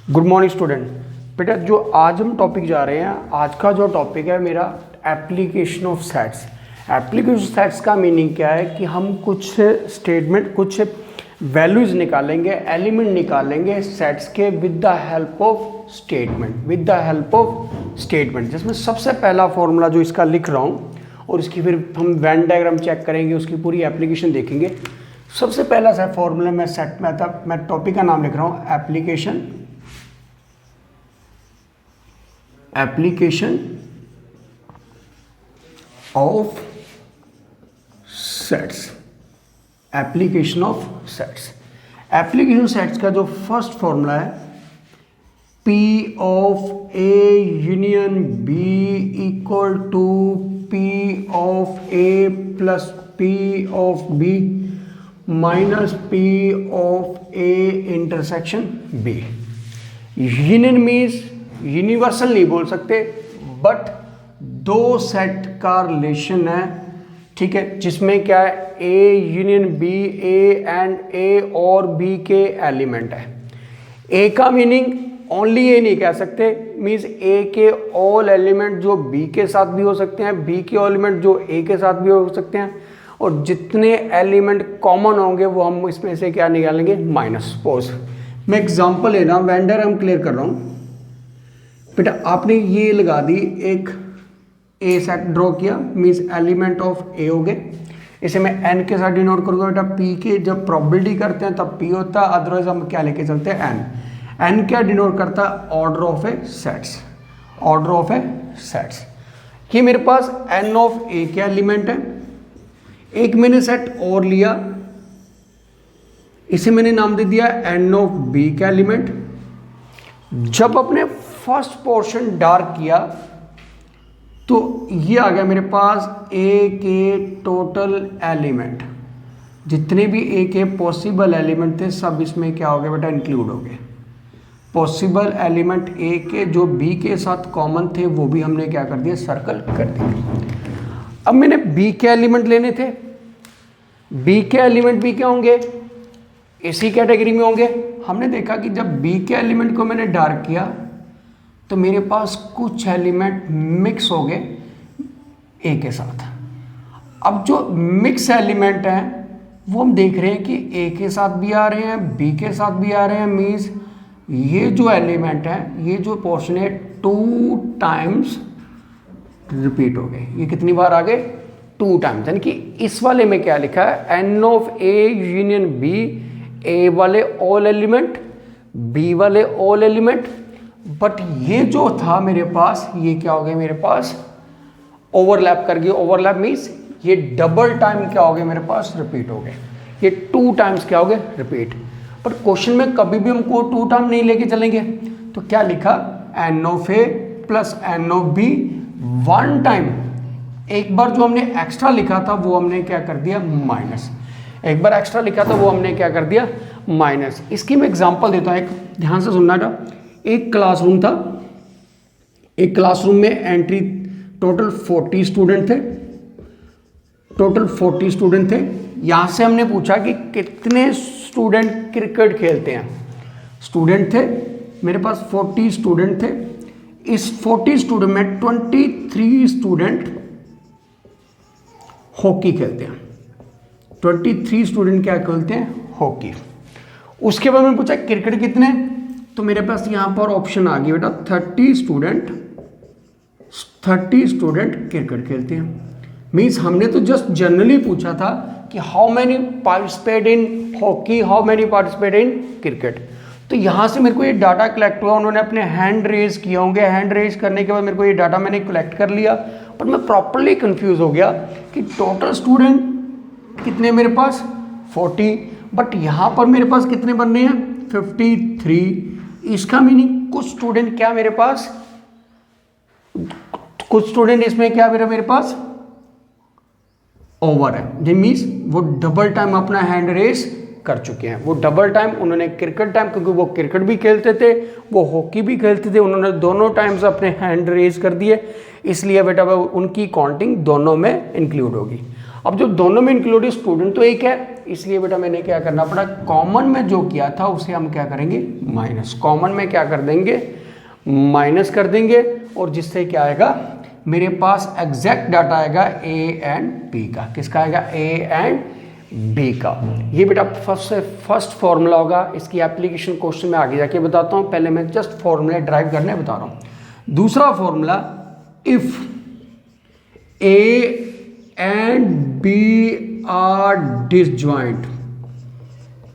Good morning student. बेटा जो आज हम टॉपिक जा रहे हैं, आज का जो टॉपिक है मेरा application of sets. Application sets का मीनिंग क्या है कि हम कुछ स्टेटमेंट, कुछ वैल्यूज निकालेंगे, एलिमेंट निकालेंगे सेट्स के with the help of statement, जिसमें सबसे पहला फॉर्मूला जो इसका लिख रहा हूँ और इसकी फिर हम वेन डायग्राम चेक करेंगे, उसकी पूरी एप्लीकेशन देखेंगे। सबसे पहला सा फॉर्मूला मैं सेट में था, मैं टॉपिक का नाम लिख रहा हूँ application of sets. Application of sets, application sets का जो फर्स्ट फॉर्मूला है P of A union B equal to P of A plus P of B minus P of A intersection B। Union means universal नहीं बोल सकते, but दो set का relation है, ठीक है, जिसमें क्या है A union B, A and A और B के एलिमेंट है। A का मीनिंग ओनली A नहीं कह सकते, मीन्स A के ऑल एलिमेंट जो B के साथ भी हो सकते हैं, B के एलिमेंट जो A के साथ भी हो सकते हैं, और जितने एलिमेंट कॉमन होंगे वो हम इसमें से क्या निकालेंगे, माइनस। सपोज मैं एग्जांपल ले रहा हूँ, वेन डायग्राम क्लियर कर रहा हूँ। बेटा आपने ये लगा दी, एक ए सेट ड्रॉ किया, मीन्स एलिमेंट ऑफ ए हो गए। इसे मैं एन के साथ डिनोट करूँगा। बेटा पी के जब प्रोबेबिलिटी करते हैं तब पी होता है, अदरवाइज हम क्या लेके चलते हैं, एन। एन क्या डिनोट करता है, order of A sets, order of A sets. ये मेरे पास एन ऑफ ए के एलिमेंट है। एक मैंने सेट और लिया, इसे मैंने नाम दे दिया एन ऑफ बी का एलिमेंट। जब अपने फर्स्ट पोर्शन डार्क किया तो ये आ गया मेरे पास ए के टोटल एलिमेंट, जितने भी ए के पॉसिबल एलिमेंट थे सब इसमें क्या हो गए बेटा, इंक्लूड हो गए। पॉसिबल एलिमेंट ए के जो बी के साथ कॉमन थे वो भी हमने क्या कर दिया, सर्कल कर दिया। अब मैंने बी के एलिमेंट लेने थे, बी के एलिमेंट भी क्या होंगे, इसी कैटेगरी में होंगे। हमने देखा कि जब बी के एलिमेंट को मैंने डार्क किया तो मेरे पास कुछ एलिमेंट मिक्स हो गए ए के साथ। अब जो मिक्स एलिमेंट हैं वो हम देख रहे हैं कि ए के साथ भी आ रहे हैं, बी के साथ भी आ रहे हैं, मीन्स ये जो एलिमेंट है, ये जो पोर्शन है 2 टाइम्स रिपीट हो गए। ये कितनी बार आ गए, 2 टाइम्स। यानी कि इस वाले में क्या लिखा है, N of A union B, A वाले ऑल एलिमेंट, बी वाले ऑल एलिमेंट। बट ये जो था मेरे पास, ये क्या हो गया मेरे पास, ओवरलैप कर गया। ओवरलैप मीन्स ये डबल टाइम क्या हो गया मेरे पास, रिपीट हो गए। ये 2 टाइम्स क्या हो गए, रिपीट। बट क्वेश्चन में कभी भी हमको 2 टाइम नहीं लेके चलेंगे, तो क्या लिखा, N of A plus N of B 1 time. एक बार जो हमने एक्स्ट्रा लिखा था वो हमने क्या कर दिया, माइनस। एक बार एक्स्ट्रा लिखा था वो हमने क्या कर दिया, माइनस। इसकी मैं एग्जांपल देता हूँ, एक ध्यान से सुनना था। एक क्लासरूम था, एक क्लासरूम में एंट्री टोटल 40 स्टूडेंट थे, टोटल 40 स्टूडेंट थे। यहाँ से हमने पूछा कि कितने स्टूडेंट क्रिकेट खेलते हैं। स्टूडेंट थे मेरे पास 40 स्टूडेंट थे। इस 40 स्टूडेंट में 23 स्टूडेंट हॉकी खेलते हैं। 23 स्टूडेंट क्या खेलते हैं, हॉकी। उसके बाद मैंने पूछा क्रिकेट कितने, तो मेरे पास यहाँ पर ऑप्शन आ गया बेटा 30 स्टूडेंट क्रिकेट खेलते हैं। मीन्स हमने तो जस्ट जनरली पूछा था कि how many participate in hockey, how many participate in cricket. तो यहाँ से मेरे को ये डाटा कलेक्ट हुआ, उन्होंने अपने हैंड रेज किए होंगे। हैंड रेज करने के बाद मेरे को ये डाटा मैंने कलेक्ट कर लिया, पर मैं प्रॉपरली कंफ्यूज हो गया कि टोटल स्टूडेंट कितने मेरे पास, 40, बट यहाँ पर मेरे पास कितने बनने हैं, 53। इसका मीनिंग कुछ स्टूडेंट क्या मेरे पास, कुछ स्टूडेंट इसमें क्या मेरे पास ओवर है। जे मीन्स वो डबल टाइम अपना हैंड रेस कर चुके हैं। वो डबल टाइम उन्होंने क्रिकेट टाइम, क्योंकि वो क्रिकेट भी खेलते थे, वो हॉकी भी खेलते थे, उन्होंने दोनों टाइम्स अपने हैंड रेस कर दिए, इसलिए बेटा उनकी काउंटिंग दोनों में इंक्लूड होगी। अब जो दोनों में इंक्लूडेड स्टूडेंट तो एक है, इसलिए बेटा मैंने क्या करना पड़ा, कॉमन में जो किया था उसे हम क्या करेंगे, माइनस। कॉमन में क्या कर देंगे, माइनस कर देंगे, और जिससे क्या आएगा, मेरे पास एग्जैक्ट डाटा आएगा ए एंड बी का। किसका आएगा, ए एंड बी का। ये बेटा फर्स्ट फॉर्मूला होगा। इसकी एप्लीकेशन क्वेश्चन में आगे जाके बताता हूँ, पहले मैं जस्ट फॉर्मूले ड्राइव करने बता रहा हूँ। दूसरा formula, if A and B are disjoint,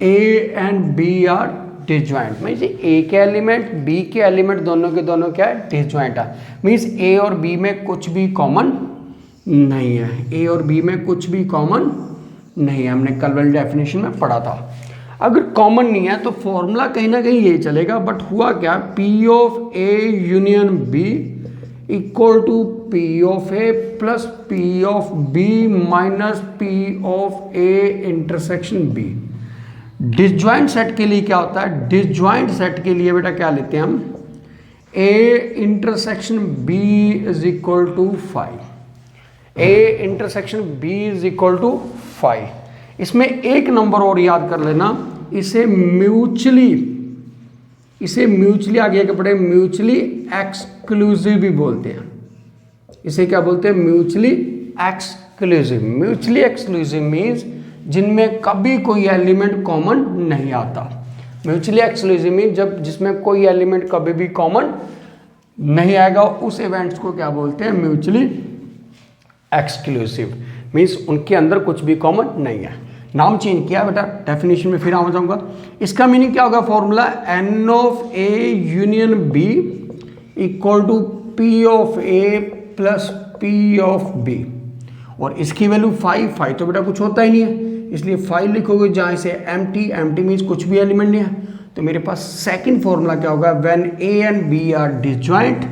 A and B are disjoint means A के एलिमेंट बी के एलिमेंट दोनों के दोनों क्या है, डिसजॉइंट है। मीन्स ए और बी में कुछ भी कॉमन नहीं है, ए और बी में कुछ भी कॉमन नहीं है, हमने कल वाली डेफिनेशन में पढ़ा था। अगर कॉमन नहीं है तो फॉर्मूला कहीं ना कहीं ये चलेगा, बट हुआ क्या, P of A union B equal to P of A plus P of B minus P of A intersection B. Disjoint set के लिए क्या होता है, डिसजॉइंट सेट के लिए बेटा क्या लेते हैं हम, A intersection B is equal to 5, A intersection B is equal to 5। इसमें एक नंबर और याद कर लेना, इसे म्यूचुअली आगे के पढ़े, म्यूचुअली एक्सक्लूसिव भी बोलते हैं। इसे क्या बोलते हैं, mutually exclusive. Mutually exclusive means जिनमें कभी कोई एलिमेंट कॉमन नहीं आता। म्यूचुअली एक्सक्लूसिव मीन्स जब जिसमें कोई एलिमेंट कभी भी कॉमन नहीं आएगा, उस इवेंट्स को क्या बोलते हैं, म्यूचुअली एक्सक्लूसिव। मीन्स उनके अंदर कुछ भी कॉमन नहीं है। नाम चेंज किया बेटा, डेफिनेशन में फिर आ जाऊंगा। इसका मीनिंग क्या होगा, formula N of A union B equal to P of A plus P of B, और इसकी वैल्यू 5 तो बेटा कुछ होता ही नहीं है, इसलिए 5 लिखोगे, जहाँ से एम्प्टी मीन्स कुछ भी एलिमेंट नहीं है। तो मेरे पास सेकंड फॉर्मूला क्या होगा, when A and B are disjoint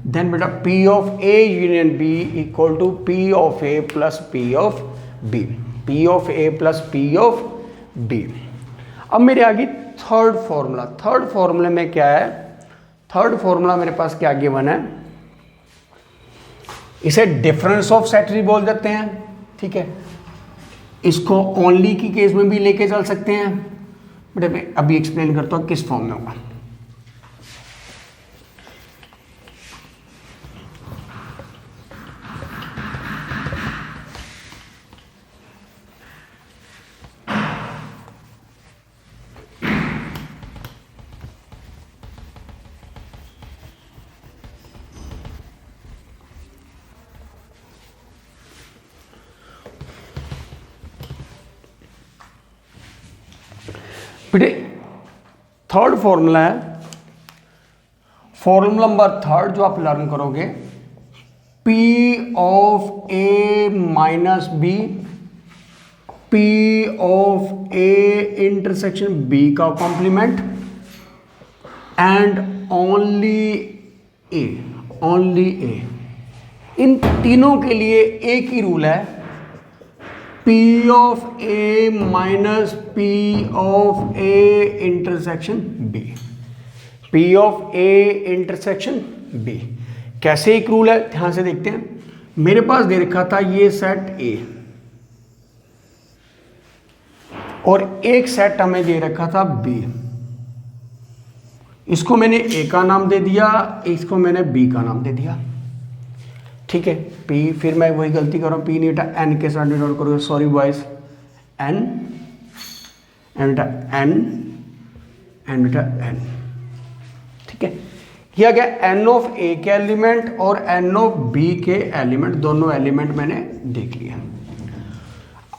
then बेटा P of A union B equal to P of A plus P of B, P of A plus P of B. अब मेरे आगे थर्ड फॉर्मूला, थर्ड फॉर्मूले में क्या है, third formula मेरे पास क्या गिवन है, इसे डिफरेंस ऑफ सेट भी बोल देते हैं, ठीक है। इसको ओनली की केस में भी लेके चल सकते हैं, बट मैं अभी एक्सप्लेन करता हूँ किस फॉर्म में होगा। बेटे थर्ड फॉर्मूला है, फॉर्मूला नंबर थर्ड जो आप लर्न करोगे, P of A minus B, P of A intersection B का complement and only A, only A। इन तीनों के लिए एक ही रूल है, P of A minus P of A intersection B, P of A intersection B। कैसे एक रूल है, ध्यान से देखते हैं। मेरे पास दे रखा था ये सेट A और एक सेट हमें दे रखा था B। इसको मैंने A का नाम दे दिया, इसको मैंने B का नाम दे दिया, ठीक है। P, फिर मैं वही गलती कर रहा हूँ, P नहीं बेटा N के साथ डिनोट करोगे, सॉरी बॉयज, N एंड बेटा N एंड बेटा N, ठीक है। किया गया N ऑफ A के एलिमेंट और N ऑफ B के एलिमेंट, दोनों एलिमेंट मैंने देख लिया।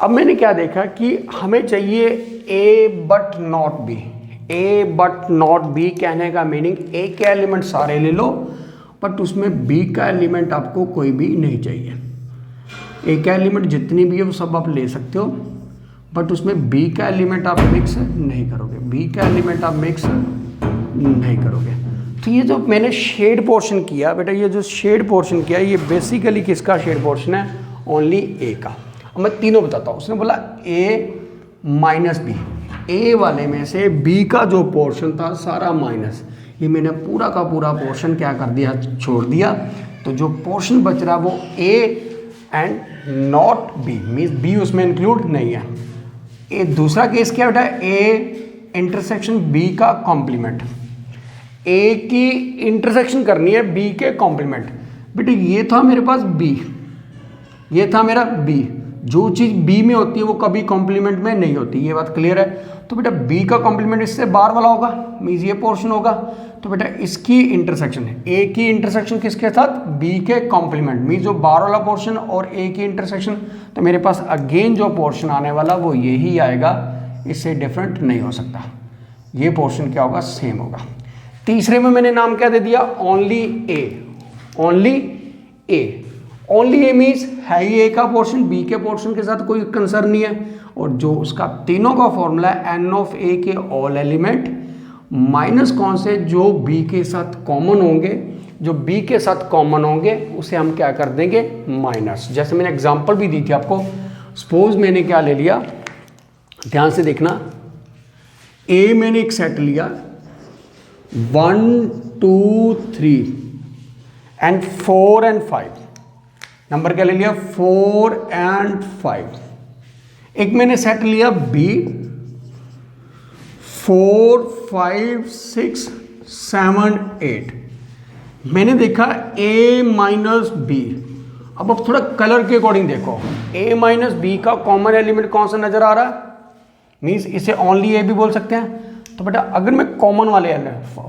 अब मैंने क्या देखा कि हमें चाहिए A but not B। A but not B कहने का मीनिंग A के एलिमेंट सारे ले लो, बट उसमें B का एलिमेंट आपको कोई भी नहीं चाहिए। A का एलिमेंट जितनी भी है वो सब आप ले सकते हो, बट उसमें B का एलिमेंट आप मिक्स नहीं करोगे, B का एलिमेंट आप मिक्स नहीं करोगे। तो ये जो मैंने शेड पोर्शन किया बेटा, ये जो शेड पोर्शन किया ये बेसिकली किसका शेड पोर्शन है, ओनली A का। अब मैं तीनों बताता हूँ। उसने बोला A माइनस B, A वाले में से B का जो पोर्शन था सारा माइनस, ये मैंने पूरा का पूरा पोर्शन क्या कर दिया, छोड़ दिया। तो जो पोर्शन बच रहा वो A and not B, means B उसमें इंक्लूड नहीं है। ए दूसरा केस क्या बेटा, ए इंटरसेक्शन बी का कॉम्प्लीमेंट, ए की इंटरसेक्शन करनी है बी के कॉम्प्लीमेंट। बेटा ये था मेरे पास बी, ये था मेरा बी, जो चीज़ बी में होती है वो कभी कॉम्प्लीमेंट में नहीं होती, ये बात क्लियर है। तो बेटा बी का कॉम्प्लीमेंट इससे बाहर वाला होगा, मीन्स ये पोर्शन होगा। तो बेटा इसकी इंटरसेक्शन है, ए की इंटरसेक्शन किसके साथ, बी के कॉम्प्लीमेंट, मीन्स जो बाहर वाला पोर्शन और ए की इंटरसेक्शन। तो मेरे पास अगेन जो पोर्शन आने वाला वो यही आएगा, इससे डिफरेंट नहीं हो सकता, ये पोर्शन क्या होगा, सेम होगा। तीसरे में मैंने नाम क्या दे दिया, ओनली ए, ओनली ए, ओनली ए मीन्स है ही ए का पोर्शन, बी के पोर्शन के साथ कोई कंसर्न नहीं है। और जो उसका तीनों का फॉर्मूला है एन ऑफ ए के ऑल एलिमेंट माइनस कौन से, जो बी के साथ कॉमन होंगे, जो बी के साथ कॉमन होंगे उसे हम क्या कर देंगे, माइनस। जैसे मैंने एग्जांपल भी दी थी आपको, सपोज मैंने क्या ले लिया, ध्यान से देखना, ए मैंने एक सेट लिया 1 2 3 एंड 4 एंड 5, नंबर क्या ले लिया, 4 एंड 5। एक मैंने सेट लिया बी 4 5 6 7 8, मैंने देखा ए माइनस बी। अब थोड़ा कलर के अकॉर्डिंग देखो, ए माइनस बी का कॉमन एलिमेंट कौन सा नजर आ रहा है, मीन्स इसे ओनली ए भी बोल सकते हैं। तो बेटा अगर मैं कॉमन वाले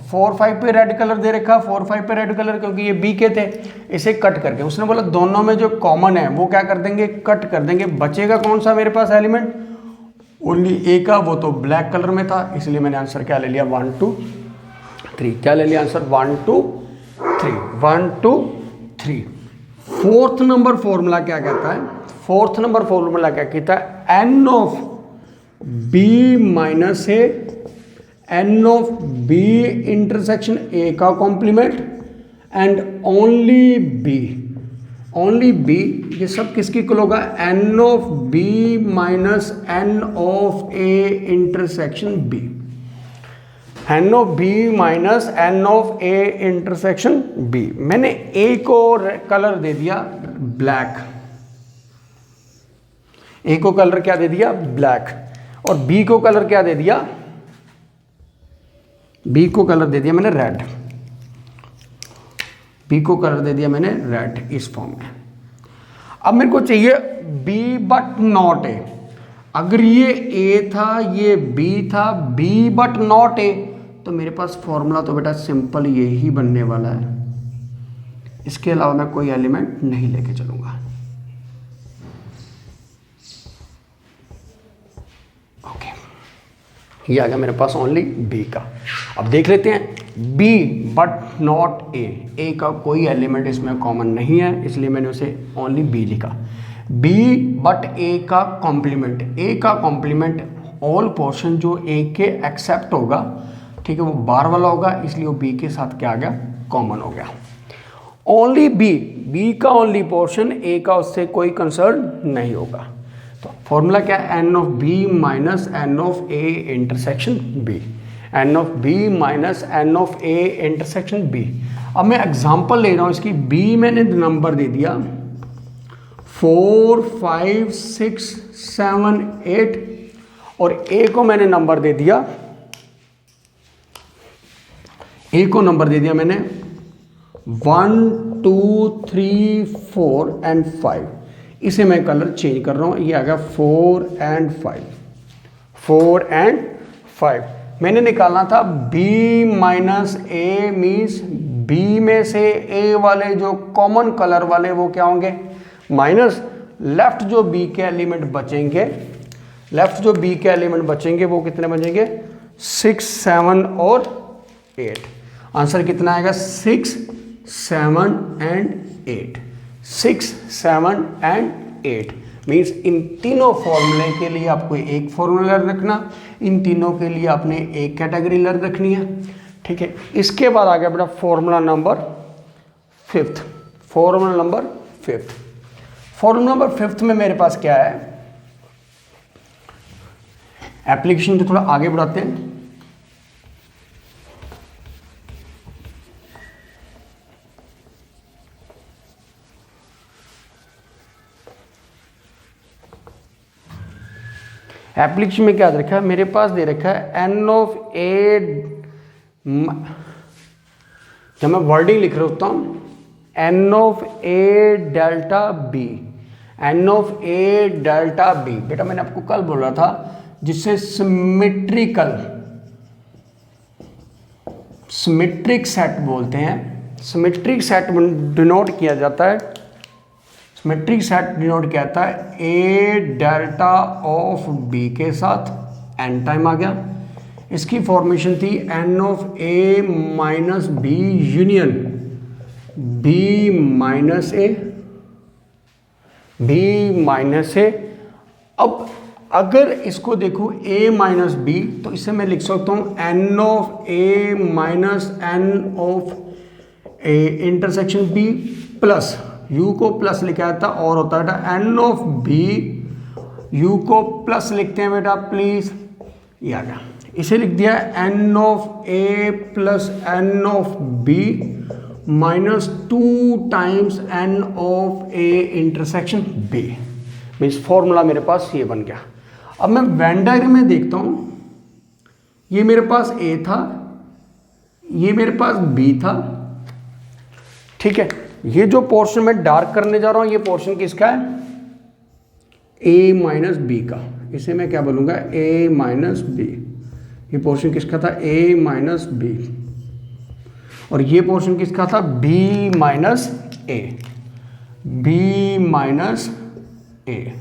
4 5 पे रेड कलर दे रखा, 4 5 पे रेड कलर, क्योंकि ये बी के थे, इसे कट करके उसने बोला दोनों में जो कॉमन है वो क्या कर देंगे, कट कर देंगे। बचेगा कौन सा मेरे पास एलिमेंट, ओनली ए का, वो तो ब्लैक कलर में था, इसलिए मैंने आंसर क्या ले लिया, 1 2 3। क्या ले लिया आंसर, 1 2 3, 1 2 3। फोर्थ नंबर फॉर्मूला क्या कहता है, फोर्थ नंबर फॉर्मूला क्या कहता है, N of B minus A, n of B intersection A का complement and only B, only B, ये सब किसकी इक्वल होगा, N of B minus N of A intersection B, N of B minus N of A intersection B. मैंने A को colour दे दिया black, ए को colour क्या दे दिया, ब्लैक, और बी को कलर क्या दे दिया, बी को कलर दे दिया मैंने रेड, बी को कलर दे दिया मैंने रेड इस फॉर्म में। अब मेरे को चाहिए बी बट नॉट ए। अगर ये ए था, ये बी था, बी बट नॉट ए, तो मेरे पास फॉर्मूला तो बेटा सिंपल यही बनने वाला है, इसके अलावा मैं कोई एलिमेंट नहीं लेके चलूंगा। ओके, ये आ गया मेरे पास ओनली बी का। अब देख लेते हैं बी बट नॉट ए, ए का कोई एलिमेंट इसमें कॉमन नहीं है, इसलिए मैंने उसे ओनली बी लिखा। बी बट ए का कॉम्प्लीमेंट, ए का कॉम्प्लीमेंट ऑल पोर्शन जो ए के एक्सेप्ट होगा, ठीक है, वो बार वाला होगा, इसलिए वो बी के साथ क्या आ गया, कॉमन हो गया। ओनली बी, बी का ओनली पोर्शन, ए का उससे कोई कंसर्न नहीं होगा। तो फॉर्मूला क्या है, N of B minus N of A intersection B, N of B minus N of A intersection B. अब मैं एग्जांपल ले रहा हूँ इसकी, बी मैंने नंबर दे दिया 4 5 6 7 8 और ए को मैंने नंबर दे दिया, ए को नंबर दे दिया मैंने 1 2 3 4 एंड 5। इसे मैं कलर चेंज कर रहा हूं, ये आ गया 4 एंड 5, 4 एंड 5। मैंने निकालना था b माइनस ए, मीन्स b में से a वाले जो कॉमन कलर वाले वो क्या होंगे, माइनस लेफ्ट जो b के एलिमेंट बचेंगे, लेफ्ट जो b के एलिमेंट बचेंगे वो कितने बचेंगे, 6 7 और 8। आंसर कितना आएगा, 6 7 एंड 8, 6 7 एंड 8। मीन्स इन तीनों फॉर्मूले के लिए आपको एक फॉर्मूला रखना, इन तीनों के लिए आपने एक कैटेगरी लर रखनी है, ठीक है। इसके बाद आ गया बेटा formula number 5, formula number 5। Formula number 5 में मेरे पास क्या है, एप्लीकेशन को थोड़ा आगे बढ़ाते हैं। एप्लीकेशन में क्या दे रखा है मेरे पास, दे रखा है एन ऑफ ए, जब मैं वर्डिंग लिख रहा होता हूँ N of A delta B, N of A delta B. बेटा मैंने आपको कल बोला था जिससे सिमेट्रिक सेट बोलते हैं, सिमेट्रिक सेट डिनोट किया जाता है, सिमेट्रिक सेट डिनोट किया जाता है ए डेल्टा ऑफ बी के साथ, एन टाइम आ गया। इसकी फॉर्मेशन थी n of A minus B union B minus A, B minus A. अब अगर इसको देखो a माइनस बी, तो इसे मैं लिख सकता हूँ N of A minus N of A intersection B plus u को प्लस लिखा जाता और होता है बेटा एन ऑफ बी, u को प्लस लिखते हैं बेटा प्लीज, ये आ गया। इसे लिख दिया N of A plus N of B minus 2 times N of A intersection B. Means formula मेरे पास ये बन गया। अब मैं वेन डायग्राम में देखता हूं, ये मेरे पास ए था, ये मेरे पास बी था, ठीक है। ये जो पोर्शन मैं डार्क करने जा रहा हूं, ये पोर्शन किसका है, ए माइनस बी का। इसे मैं क्या बोलूंगा, ए माइनस बी। ये पोर्शन किसका था, ए माइनस बी, और ये पोर्शन किसका था, B minus A, B minus A,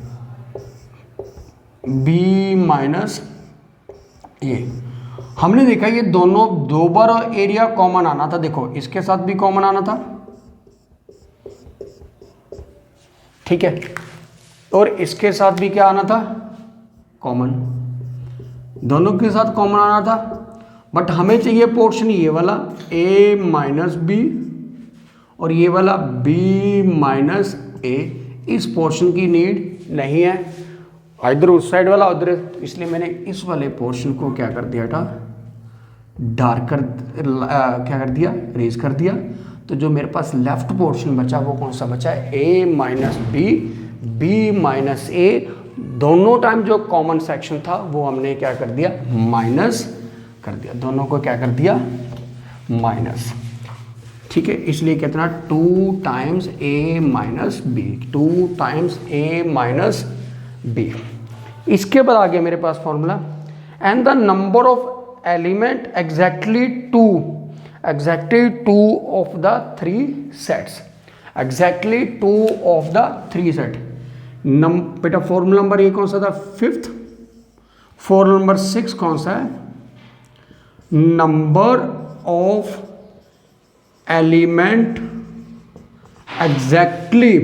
B minus ए। हमने देखा ये दोनों दो बार एरिया कॉमन आना था, देखो इसके साथ भी कॉमन आना था, ठीक है, और इसके साथ भी क्या आना था, कॉमन, दोनों के साथ कॉमन आना था। बट हमें चाहिए पोर्शन ये वाला a माइनस बी और ये वाला b माइनस ए। इस पोर्शन की नीड नहीं है, इधर उस साइड वाला उधर, इसलिए मैंने इस वाले पोर्शन को क्या कर दिया था, डार्क कर क्या कर दिया, रेज कर दिया। तो जो मेरे पास लेफ्ट पोर्शन बचा वो कौन सा बचा है, a minus B, b minus A. दोनों टाइम जो कॉमन सेक्शन था वो हमने क्या कर दिया, माइनस कर दिया, दोनों को क्या कर दिया, माइनस, ठीक है। इसलिए कितना, 2 times a minus B, 2 times a minus B. इसके बाद आ गया मेरे पास formula, and the number of element exactly two of the 3 sets, exactly 2 of the 3 set. बेटा फॉर्मूला नंबर ये कौन सा था, 5th। फॉर्मूला नंबर 6 कौन सा है, number of element exactly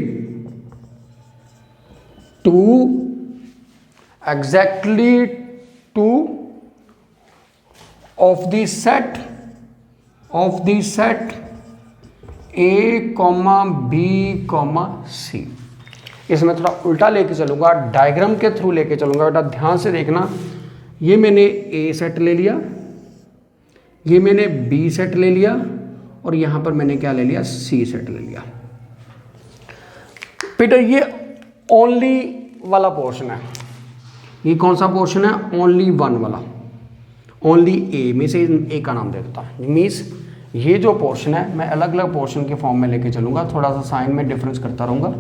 two of the set A comma B comma C. इसमें थोड़ा उल्टा लेके चलूंगा, डायग्राम के थ्रू लेके चलूंगा, बेटा ध्यान से देखना। ये मैंने ए सेट ले लिया, ये मैंने बी सेट ले लिया, और यहां पर मैंने क्या ले लिया, सी सेट ले लिया। बेटा ये ओनली वाला पोर्शन है, ये कौन सा पोर्शन है, ओनली 1 वाला, ओनली ए में से ए का नाम दे देता हूँ। मीन्स ये जो पोर्शन है मैं अलग अलग पोर्शन के फॉर्म में लेके चलूंगा, थोड़ा सा साइन में डिफरेंस करता रहूँगा।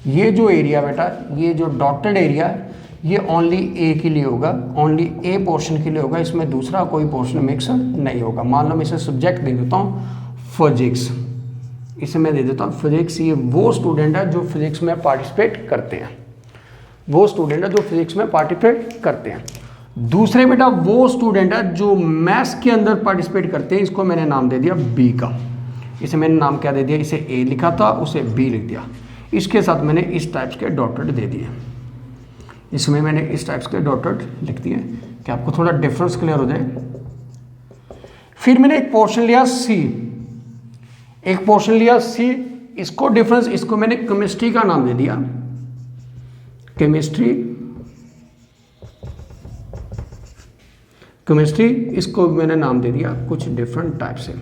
ये जो एरिया बेटा, ये जो डॉटेड एरिया है, ये ओनली ए के लिए होगा, ओनली ए पोर्शन के लिए होगा, इसमें दूसरा कोई पोर्शन मिक्स नहीं होगा। मान लो मैं इसे सब्जेक्ट दे देता हूँ फिजिक्स, इसे मैं दे देता हूँ फिजिक्स। ये वो स्टूडेंट है जो फिजिक्स में पार्टिसिपेट करते हैं, वो स्टूडेंट है जो फिजिक्स में पार्टिसिपेट करते हैं। दूसरे बेटा वो स्टूडेंट है जो मैथ्स के अंदर पार्टिसिपेट करते हैं, इसको मैंने नाम दे दिया बी का। इसे मैंने नाम क्या दे दिया, इसे ए लिखा था, उसे बी लिख दिया। इसके साथ मैंने इस टाइप्स के डॉटेड दे दिए, इसमें मैंने इस टाइप्स के डॉटेड लिख दिए कि आपको थोड़ा डिफरेंस क्लियर हो जाए। फिर मैंने एक पोर्शन लिया सी, एक पोर्शन लिया सी, इसको डिफरेंस, इसको मैंने केमिस्ट्री का नाम दे दिया, केमिस्ट्री, इसको मैंने नाम दे दिया कुछ डिफरेंट टाइप से।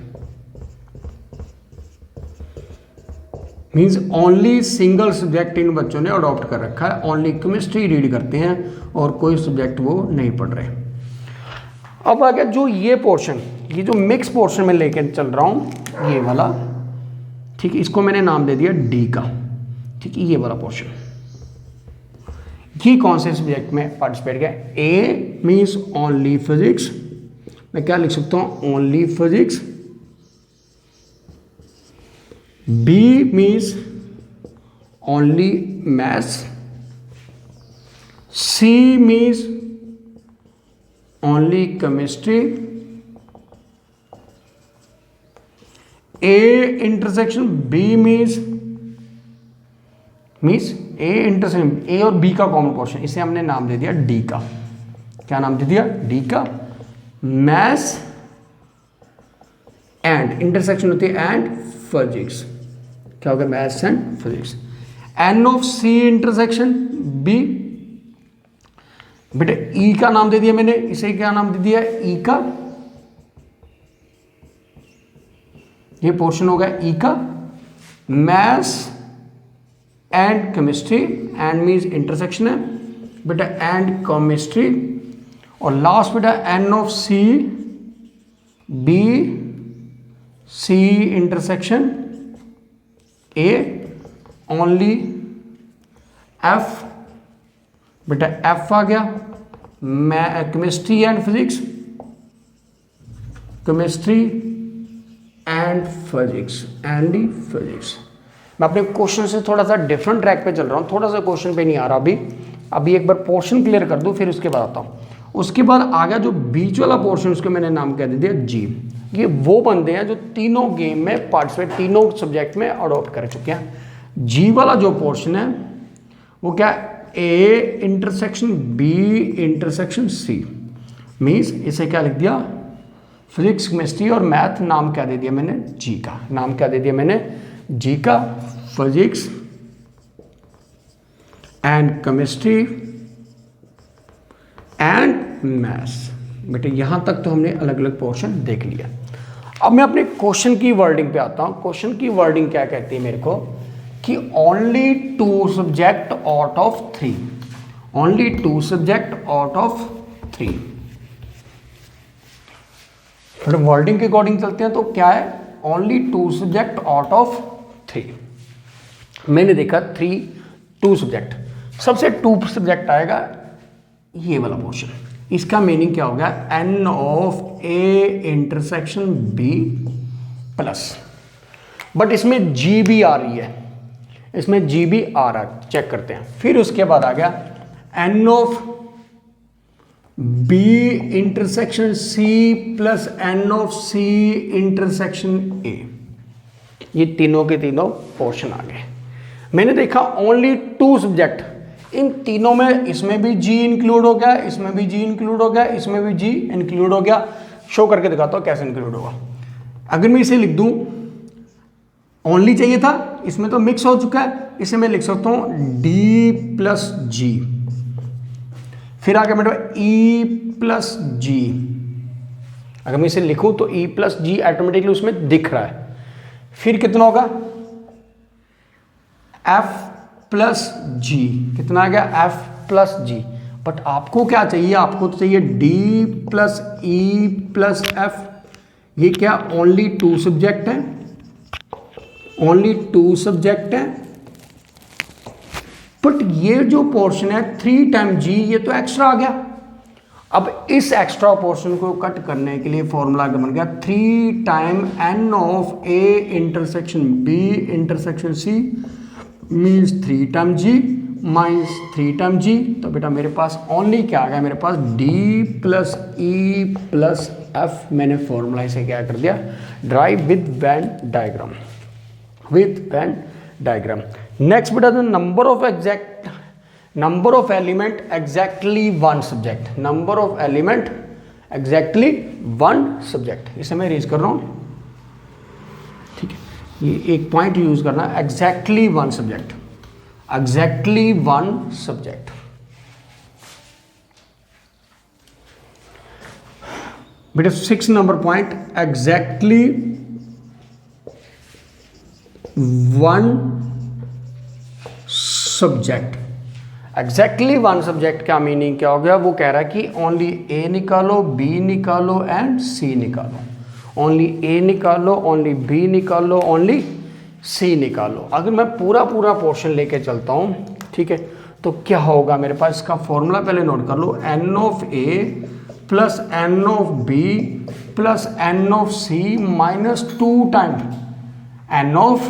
Means only single subject in बच्चों ने अडॉप्ट कर रखा है, ओनली केमिस्ट्री रीड करते हैं और कोई सब्जेक्ट वो नहीं पढ़ रहे। अब आ गया जो ये पोर्शन, ये जो मिक्स पोर्शन में लेके चल रहा हूं ये वाला, ठीक है, इसको मैंने नाम दे दिया डी का, ठीक है, ये वाला पोर्शन। ये कौन से सब्जेक्ट में पार्टिसिपेट किया? ए मीन्स ओनली फिजिक्स, मैं क्या लिख सकता हूं? Only physics. B means only maths. C means only chemistry. A intersection B means A intersection A और बी का कॉमन पोर्शन, इसे हमने नाम दे दिया डी का। क्या नाम दे दिया? डी का। मैथ्स एंड इंटरसेक्शन होती है एंड फिजिक्स, क्या हो गया? Maths and physics. N of C intersection B, बेटा ई का नाम दे दिया मैंने, इसे क्या नाम दे दिया? ई का। ये पोर्शन हो गया ई का। Maths and chemistry, and means intersection है बेटा, एंड केमिस्ट्री। और लास्ट बेटा N of C B, C intersection A, only F, बेटा एफ आ गया। Chemistry and physics, chemistry and physics, and physics. मैं अपने क्वेश्चन से थोड़ा सा डिफरेंट ट्रैक पे चल रहा हूँ, थोड़ा सा क्वेश्चन पे नहीं आ रहा अभी एक बार पोर्शन क्लियर कर दूँ फिर उसके बाद आता हूँ। उसके बाद आ गया जो बीच वाला पोर्शन, उसको मैंने नाम कह दिया जी। ये वो बंदे हैं जो तीनों गेम में पार्टिसिपेट, तीनों सब्जेक्ट में अडॉप्ट कर चुके हैं। जी वाला जो पोर्शन है वो क्या? A intersection B intersection C, means इसे क्या लिख दिया? फिजिक्स केमिस्ट्री और मैथ, नाम क्या दे दिया मैंने? जी का। नाम क्या दे दिया मैंने? जी का। Physics and chemistry and maths. बेटे यहां तक तो हमने अलग अलग पोर्शन देख लिया। अब मैं अपने क्वेश्चन की वर्डिंग पे आता हूं। क्वेश्चन की वर्डिंग क्या कहती है मेरे को कि only 2 subject out of 3, only 2 subject out of 3। थोड़ा वर्डिंग के अकॉर्डिंग चलते हैं तो क्या है? Only 2 subject out of 3। मैंने देखा 2 सब्जेक्ट, सबसे 2 सब्जेक्ट आएगा ये वाला पोर्शन। इसका मीनिंग क्या हो गया? N of A intersection B plus, but इसमें जी भी आ रही है, इसमें जी भी आ रहा है, चेक करते हैं। फिर उसके बाद आ गया N of B intersection C plus N of C intersection A. ये तीनों के तीनों पोर्शन आ गए। मैंने देखा ओनली 2 सब्जेक्ट, इन तीनों में इसमें भी जी इंक्लूड हो गया, इसमें भी जी इंक्लूड हो गया, इसमें भी जी इंक्लूड हो गया। शो करके दिखाता हूं कैसे इंक्लूड होगा। अगर मैं इसे लिख दूं, ओनली चाहिए था, इसमें तो मिक्स हो चुका है, इसे मैं लिख सकता हूं डी प्लस जी। फिर आगे मेरे ई प्लस जी। अगर मैं इसे लिखूं तो ई प्लस जी ऑटोमेटिकली उसमें दिख रहा है। फिर कितना होगा? एफ प्लस जी। कितना आ गया? F plus ji. बट आपको क्या चाहिए? आपको तो चाहिए D plus E plus F. ये क्या? ओनली 2 सब्जेक्ट है, ओनली 2 सब्जेक्ट है। बट ये जो पोर्शन है 3 टाइम जी, ये तो एक्स्ट्रा आ गया। अब इस एक्स्ट्रा पोर्शन को कट करने के लिए फॉर्मूला बन गया 3 time n of A intersection B intersection C means 3 time G minus 3 time G. तो बेटा मेरे पास ओनली क्या आ गया? मेरे पास D plus E plus F. मैंने फॉर्मूला इसे क्या कर दिया? Drive with Venn diagram, with Venn diagram. Next बेटा the number of element exactly 1 subject. Number of element exactly 1 subject, इसे मैं रीज कर रहा हूं, ठीक है। ये एक पॉइंट यूज करना, एग्जैक्टली 1 सब्जेक्ट, एग्जैक्टली 1 सब्जेक्ट। बेटा 6 number point, exactly one subject. Exactly one subject का मीनिंग क्या हो गया? वो कह रहा है कि ओनली ए निकालो, बी निकालो एंड सी निकालो। ओनली ए निकालो, ओनली बी निकालो, ओनली सी निकालो। अगर मैं पूरा पोर्शन लेके चलता हूँ, ठीक है, तो क्या होगा मेरे पास? इसका फॉर्मूला पहले नोट कर लो, n of A plus N of B plus N of C minus 2 time n of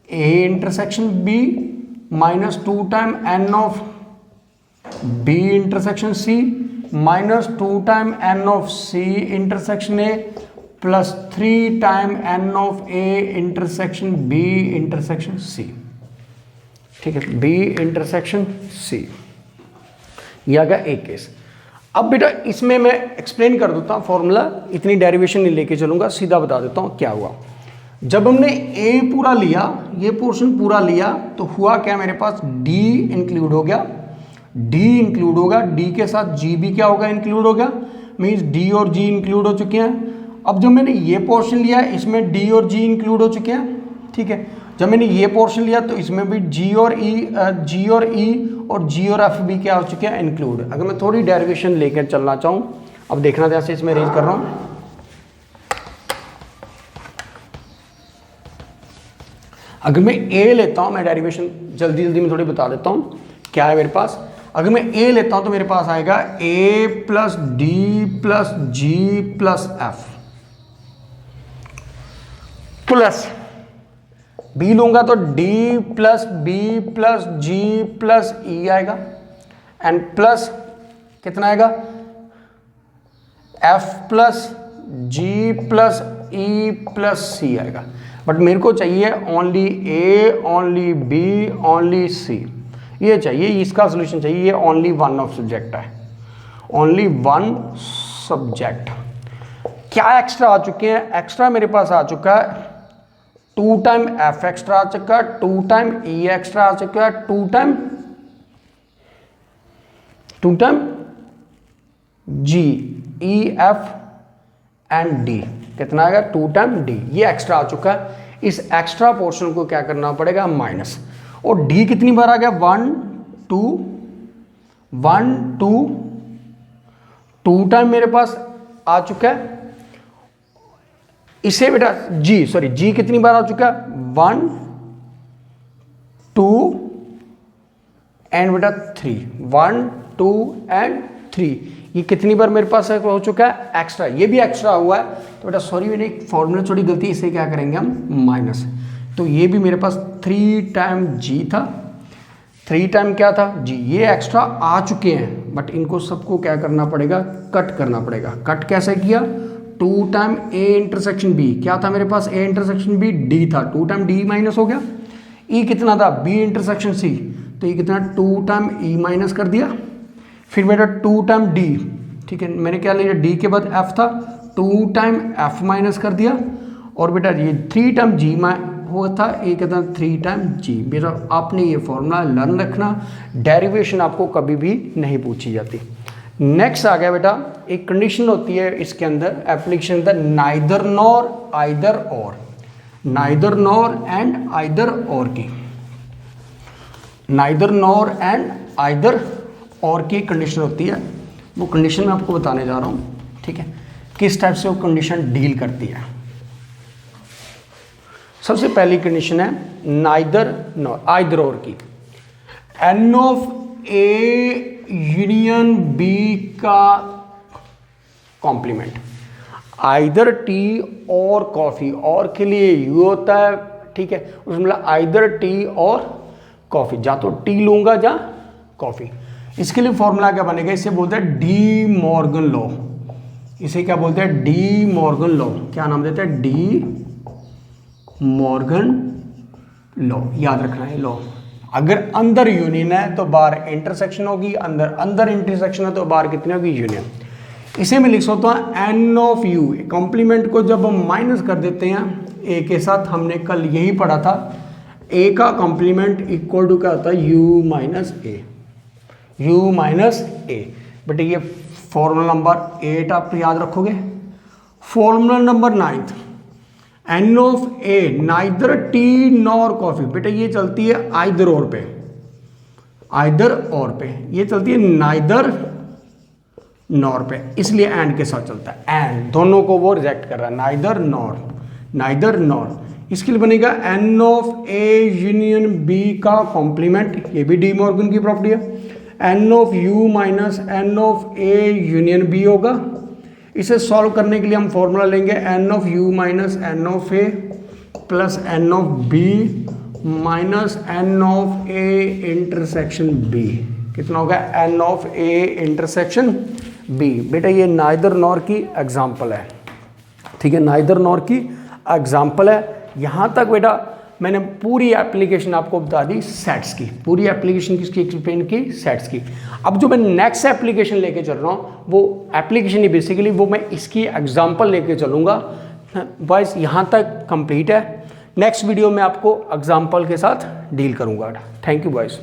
A intersection B minus 2 time n of B intersection C minus 2 time n of C intersection A plus 3 time n of A intersection B intersection C. ठीक है, B intersection सी। ये आ गया एक case. अब बेटा इसमें मैं explain कर देता हूँ फॉर्मूला, इतनी डेरिवेशन नहीं लेके चलूंगा, सीधा बता देता हूँ क्या हुआ। जब हमने ए पूरा लिया, ये पोर्शन पूरा लिया, तो हुआ क्या मेरे पास? डी इंक्लूड हो गया, डी इंक्लूड होगा, डी के साथ जी भी क्या होगा? इंक्लूड हो गया। मीन्स डी और जी इंक्लूड हो चुके हैं। अब जब मैंने ये पोर्शन लिया, इसमें डी और जी इंक्लूड हो चुके हैं। ठीक है, जब मैंने ये पोर्शन लिया तो इसमें भी जी और ई और जी और एफ भी क्या हो चुके हैं? इंक्लूड। अगर मैं थोड़ी डेरिवेशन लेकर चलना चाहूँ, अब देखना जैसे इसमें अरेंज कर रहा हूँ। अगर मैं ए लेता हूँ, मैं डेरिवेशन जल्दी में थोड़ी बता देता हूँ क्या है मेरे पास। अगर मैं ए लेता हूँ तो मेरे पास आएगा ए प्लस डी प्लस जी प्लस एफ प्लस बी लूंगा तो डी प्लस बी प्लस जी प्लस ई आएगा एंड प्लस कितना आएगा? एफ प्लस जी प्लस ई प्लस सी आएगा। बट मेरे को चाहिए ओनली ए, ओनली बी, ओनली सी, ये चाहिए, इसका सोल्यूशन चाहिए। ये ओनली वन ऑफ सब्जेक्ट है, ओनली वन सब्जेक्ट। क्या एक्स्ट्रा आ चुके हैं? एक्स्ट्रा मेरे पास आ चुका है 2 टाइम एफ एक्स्ट्रा आ चुका है, 2 टाइम ई एक्स्ट्रा आ चुका है, 2 time G, E F and D कितना आएगा? 2 टाइम डी, ये एक्स्ट्रा आ चुका है। इस एक्स्ट्रा पोर्शन को क्या करना पड़ेगा? माइनस। और डी कितनी बार आ गया? 1 2 टाइम मेरे पास आ चुका है। इसे बेटा जी कितनी बार आ चुका है? 1 2 एंड बेटा 3, 1 2 एंड 3, ये कितनी बार मेरे पास हो चुका है? एक्स्ट्रा। ये भी एक्स्ट्रा हुआ है तो बेटा सॉरी, मैंने एक फॉर्मूला थोड़ी गलती, इसे क्या करेंगे हम? माइनस। तो ये भी मेरे पास 3 टाइम जी था, 3 टाइम क्या था? जी। ये एक्स्ट्रा आ चुके हैं बट इनको सबको क्या करना पड़ेगा? कट करना पड़ेगा। कट कैसे किया? 2 टाइम ए इंटरसेक्शन बी, क्या था मेरे पास? ए इंटरसेक्शन बी डी था, 2 टाइम डी माइनस हो गया। ई कितना था? बी इंटरसेक्शन सी, तो ये कितना? 2 टाइम ई माइनस कर दिया। फिर मेरा 2 टाइम डी, ठीक है, मैंने क्या लिया? डी के बाद एफ था, 2 टाइम एफ माइनस कर दिया। और बेटा ये 3 टाइम जी हुआ था, एक कहता 3 टाइम जी। बेटा आपने ये फॉर्मूला लर्न रखना, डेरिवेशन आपको कभी भी नहीं पूछी जाती। नेक्स्ट आ गया बेटा, एक कंडीशन होती है इसके अंदर, application the neither nor either और, neither nor and either or की, neither nor and either or की कंडीशन होती है। वो कंडीशन मैं आपको बताने जा रहा हूँ, ठीक है, किस टाइप से वो कंडीशन डील करती है। सबसे पहली कंडीशन है नाइदर नॉर, आइदर और की। N of A union B का complement, either tea or coffee, or के लिए यू होता है, ठीक है, उसमें आइदर टी और कॉफी, जा तो टी लूंगा जा कॉफी। इसके लिए फॉर्मूला क्या बनेगा? इसे बोलते हैं डी मॉर्गन लॉ। इसे क्या बोलते हैं? De Morgan law. क्या नाम देते हैं? De Morgan law. याद रखना है लॉ। अगर अंदर यूनियन है तो बाहर इंटरसेक्शन होगी, अंदर इंटरसेक्शन है तो बाहर कितनी होगी? यूनियन। इसे मैं लिख सकता हूँ एन ऑफ यू। कॉम्प्लीमेंट को जब हम माइनस कर देते हैं ए के साथ, हमने कल यही पढ़ा था, ए का कॉम्प्लीमेंट इक्वल टू क्या होता है? U minus A, U minus A. बेटे ये फॉर्मूला नंबर 8 आप याद रखोगे। Formula number 9, n of A neither tea nor coffee, बेटा ये चलती है आइदर और पे, आइदर और पे, ये चलती है नाइदर नॉर पे, इसलिए एंड के साथ चलता है। एंड दोनों को वो रिजेक्ट कर रहा है, नाइदर नॉर, नाइदर नॉर। इसके लिए बनेगा N of A union B का कॉम्प्लीमेंट, ये भी डी मॉर्गन की प्रॉपर्टी है। N of U minus N of A union B होगा। इसे सॉल्व करने के लिए हम फॉर्मूला लेंगे N of U minus N of A plus N of B minus N of A intersection B. कितना होगा? N of A intersection B. बेटा ये नाइदर नॉर की एग्जाम्पल है, ठीक है, नाइदर नॉर की एग्जाम्पल है। यहाँ तक बेटा मैंने पूरी एप्लीकेशन आपको बता दी सेट्स की, पूरी एप्लीकेशन किसकी एक्सप्लेन की? सेट्स की। अब जो मैं नेक्स्ट एप्लीकेशन लेके चल रहा हूँ वो एप्लीकेशन ही बेसिकली वो मैं इसकी एग्जांपल लेके चलूँगा। बॉयज़ यहाँ तक कंप्लीट है, नेक्स्ट वीडियो में आपको एग्जांपल के साथ डील करूँगा। Thank you boys.